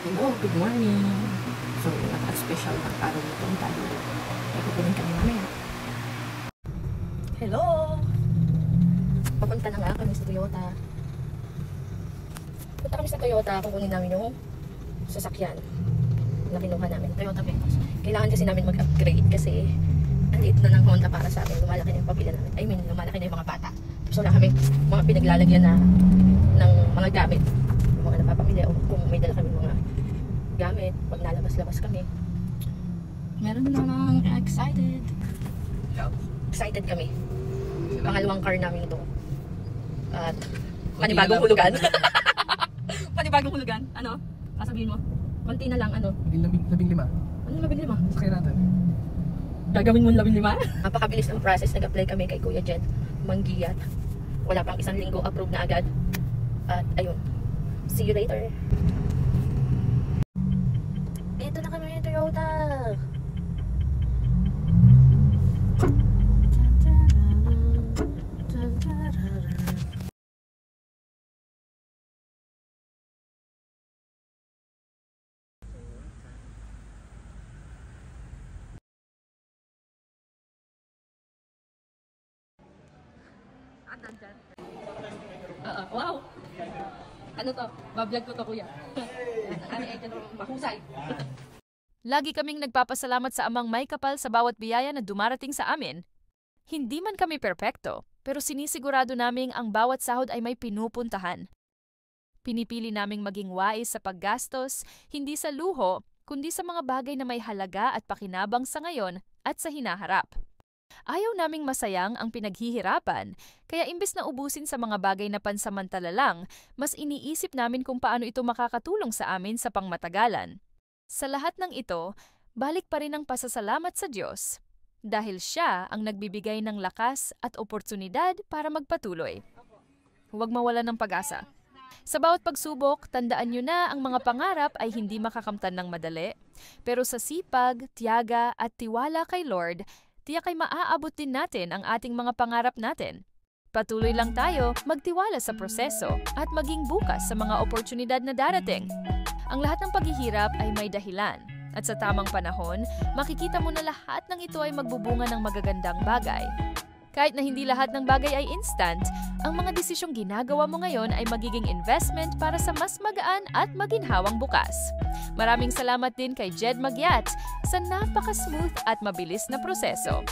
Hello, good morning. So, napaka-special ng araw nito tayo. Ay, kukunin kami mamaya. Hello! Papunta na nga kami sa Toyota. Punta kami sa Toyota, kukunin namin yung sasakyan na kinuha namin, Toyota Ventus. Kailangan kasi namin mag-upgrade kasi andito na ng Honda para sa amin. Lumalaki na yung pamilya namin. I mean, lumalaki na yung mga bata. So, wala kami mga pinaglalagyan na ng mga gamit. Yung mga napapamilya o kung may dala kami mga gamit, pag nalabas-labas kami. Meron na namang excited. Excited kami. Pangalawang car namin ito. At panibagong hulugan. Panibagong hulugan. Ano? Sasabihin mo? Konti na lang, ano? 15. Ano 15? Sakay natin. Gagawin mo 15? Napakabilis ng process. Nag-apply kami kay Kuya Jed Manggiyat. Wala pang 1 linggo, approve na agad. At ayun. See you later. Ito na kami yung Toyota. Wow! Ano to? Bablog ko to, kuya. Ano ito mahusay. Lagi kaming nagpapasalamat sa Amang may kapal sa bawat biyaya na dumarating sa amin. Hindi man kami perpekto, pero sinisigurado naming ang bawat sahod ay may pinupuntahan. Pinipili naming maging wais sa paggastos, hindi sa luho, kundi sa mga bagay na may halaga at pakinabang sa ngayon at sa hinaharap. Ayaw naming masayang ang pinaghihirapan, kaya imbes na ubusin sa mga bagay na pansamantala lang, mas iniisip namin kung paano ito makakatulong sa amin sa pangmatagalan. Sa lahat ng ito, balik pa rin ang pasasalamat sa Diyos, dahil Siya ang nagbibigay ng lakas at oportunidad para magpatuloy. Huwag mawala ng pag-asa. Sa bawat pagsubok, tandaan nyo na ang mga pangarap ay hindi makakamtan ng madali, pero sa sipag, tiyaga at tiwala kay Lord, tiyak ay maaabot din natin ang ating mga pangarap natin. Patuloy lang tayo magtiwala sa proseso at maging bukas sa mga oportunidad na darating. Ang lahat ng paghihirap ay may dahilan at sa tamang panahon, makikita mo na lahat ng ito ay magbubunga ng magagandang bagay. Kahit na hindi lahat ng bagay ay instant, ang mga desisyong ginagawa mo ngayon ay magiging investment para sa mas magaan at maginhawang bukas. Maraming salamat din kay Jed Manggiyat sa napaka-smooth at mabilis na proseso.